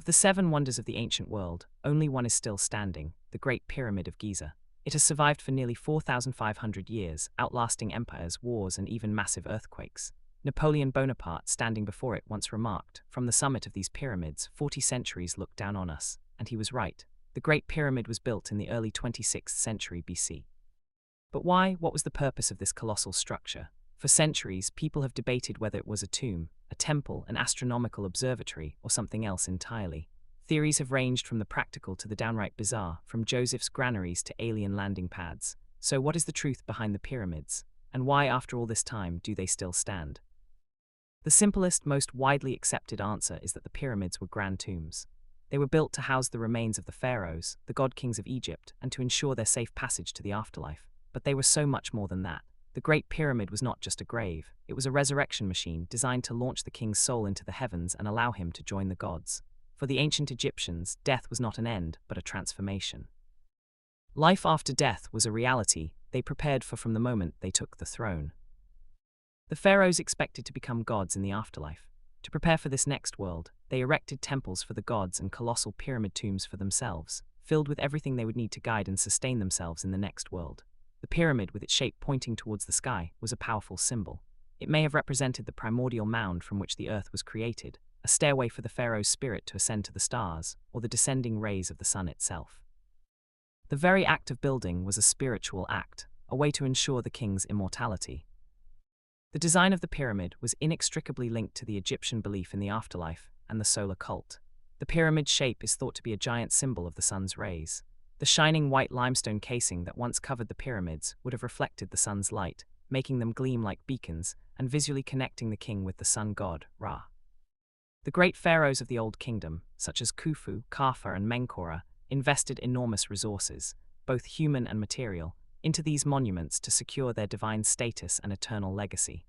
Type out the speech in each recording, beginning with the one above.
the seven wonders of the ancient world, only one is still standing, the Great Pyramid of Giza. It has survived for nearly 4,500 years, outlasting empires, wars, and even massive earthquakes. Napoleon Bonaparte, standing before it, once remarked, "From the summit of these pyramids, 40 centuries look down on us." And he was right. The Great Pyramid was built in the early 26th century BC. But why? What was the purpose of this colossal structure? For centuries, people have debated whether it was a tomb, a temple, an astronomical observatory, or something else entirely. Theories have ranged from the practical to the downright bizarre, from Joseph's granaries to alien landing pads. So what is the truth behind the pyramids? And why, after all this time, do they still stand? The simplest, most widely accepted answer is that the pyramids were grand tombs. They were built to house the remains of the pharaohs, the god-kings of Egypt, and to ensure their safe passage to the afterlife. But they were so much more than that. The Great Pyramid was not just a grave, it was a resurrection machine designed to launch the king's soul into the heavens and allow him to join the gods. For the ancient Egyptians, death was not an end, but a transformation. Life after death was a reality they prepared for from the moment they took the throne. The pharaohs expected to become gods in the afterlife. To prepare for this next world, they erected temples for the gods and colossal pyramid tombs for themselves, filled with everything they would need to guide and sustain themselves in the next world. The pyramid, with its shape pointing towards the sky, was a powerful symbol. It may have represented the primordial mound from which the earth was created, a stairway for the pharaoh's spirit to ascend to the stars, or the descending rays of the sun itself. The very act of building was a spiritual act, a way to ensure the king's immortality. The design of the pyramid was inextricably linked to the Egyptian belief in the afterlife and the solar cult. The pyramid's shape is thought to be a giant symbol of the sun's rays. The shining white limestone casing that once covered the pyramids would have reflected the sun's light, making them gleam like beacons and visually connecting the king with the sun god, Ra. The great pharaohs of the Old Kingdom, such as Khufu, Kaffa, and Menkaure, invested enormous resources, both human and material, into these monuments to secure their divine status and eternal legacy.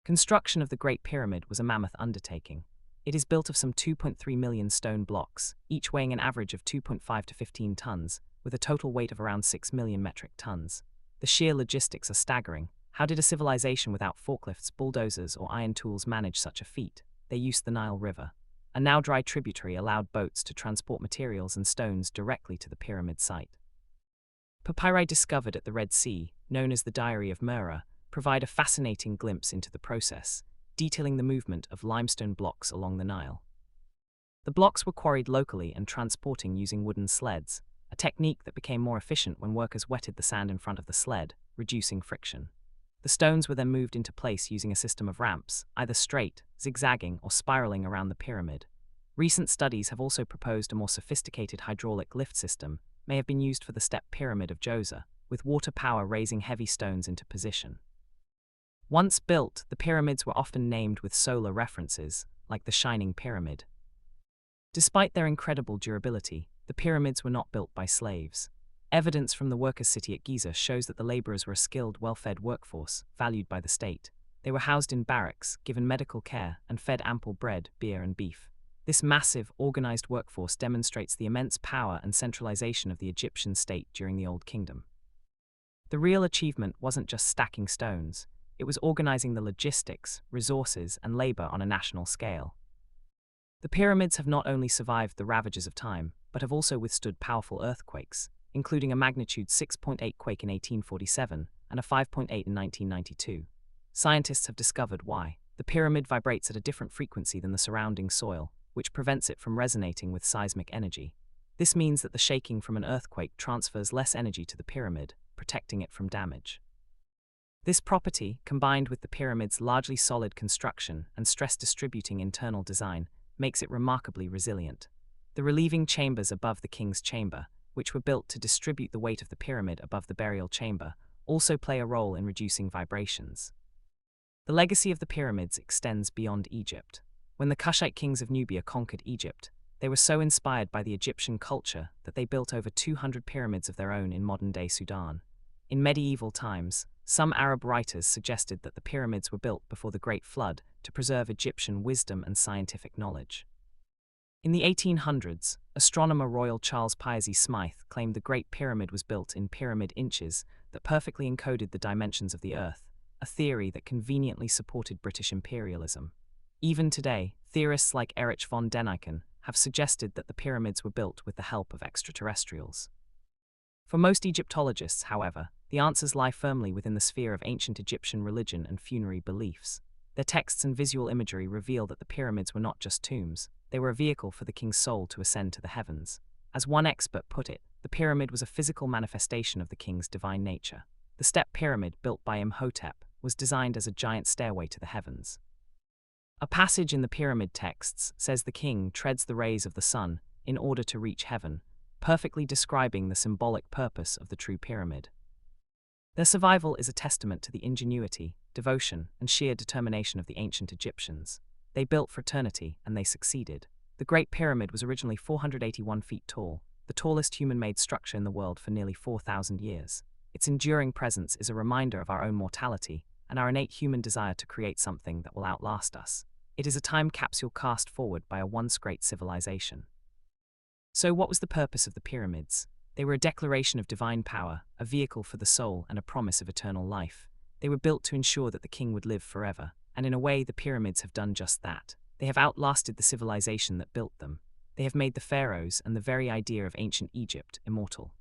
Construction of the Great Pyramid was a mammoth undertaking. It is built of some 2.3 million stone blocks, each weighing an average of 2.5 to 15 tons, with a total weight of around 6 million metric tons. The sheer logistics are staggering. How did a civilization without forklifts, bulldozers, or iron tools manage such a feat? They used the Nile River. A now dry tributary allowed boats to transport materials and stones directly to the pyramid site. Papyri discovered at the Red Sea, known as the Diary of Mera, provide a fascinating glimpse into the process, detailing the movement of limestone blocks along the Nile. The blocks were quarried locally and transporting using wooden sleds, a technique that became more efficient when workers wetted the sand in front of the sled, reducing friction. The stones were then moved into place using a system of ramps, either straight, zigzagging, or spiraling around the pyramid. Recent studies have also proposed a more sophisticated hydraulic lift system may have been used for the step pyramid of Giza, with water power raising heavy stones into position. Once built, the pyramids were often named with solar references, like the Shining Pyramid. Despite their incredible durability, the pyramids were not built by slaves. Evidence from the workers' city at Giza shows that the laborers were a skilled, well-fed workforce, valued by the state. They were housed in barracks, given medical care, and fed ample bread, beer, and beef. This massive, organized workforce demonstrates the immense power and centralization of the Egyptian state during the Old Kingdom. The real achievement wasn't just stacking stones. It was organizing the logistics, resources, and labor on a national scale. The pyramids have not only survived the ravages of time, but have also withstood powerful earthquakes, including a magnitude 6.8 quake in 1847 and a 5.8 in 1992. Scientists have discovered why. The pyramid vibrates at a different frequency than the surrounding soil, which prevents it from resonating with seismic energy. This means that the shaking from an earthquake transfers less energy to the pyramid, protecting it from damage. This property, combined with the pyramid's largely solid construction and stress-distributing internal design, makes it remarkably resilient. The relieving chambers above the king's chamber, which were built to distribute the weight of the pyramid above the burial chamber, also play a role in reducing vibrations. The legacy of the pyramids extends beyond Egypt. When the Kushite kings of Nubia conquered Egypt, they were so inspired by the Egyptian culture that they built over 200 pyramids of their own in modern-day Sudan. In medieval times, some Arab writers suggested that the pyramids were built before the Great Flood to preserve Egyptian wisdom and scientific knowledge. In the 1800s, astronomer Royal Charles Piazzi Smythe claimed the Great Pyramid was built in pyramid inches that perfectly encoded the dimensions of the Earth, a theory that conveniently supported British imperialism. Even today, theorists like Erich von Däniken have suggested that the pyramids were built with the help of extraterrestrials. For most Egyptologists, however, the answers lie firmly within the sphere of ancient Egyptian religion and funerary beliefs. Their texts and visual imagery reveal that the pyramids were not just tombs, they were a vehicle for the king's soul to ascend to the heavens. As one expert put it, the pyramid was a physical manifestation of the king's divine nature. The step pyramid, built by Imhotep, was designed as a giant stairway to the heavens. A passage in the pyramid texts says the king treads the rays of the sun in order to reach heaven, perfectly describing the symbolic purpose of the true pyramid. Their survival is a testament to the ingenuity, devotion, and sheer determination of the ancient Egyptians. They built for eternity, and they succeeded. The Great Pyramid was originally 481 feet tall, the tallest human-made structure in the world for nearly 4,000 years. Its enduring presence is a reminder of our own mortality and our innate human desire to create something that will outlast us. It is a time capsule cast forward by a once great civilization. So what was the purpose of the pyramids? They were a declaration of divine power, a vehicle for the soul, and a promise of eternal life. They were built to ensure that the king would live forever, and in a way the pyramids have done just that. They have outlasted the civilization that built them. They have made the pharaohs and the very idea of ancient Egypt immortal.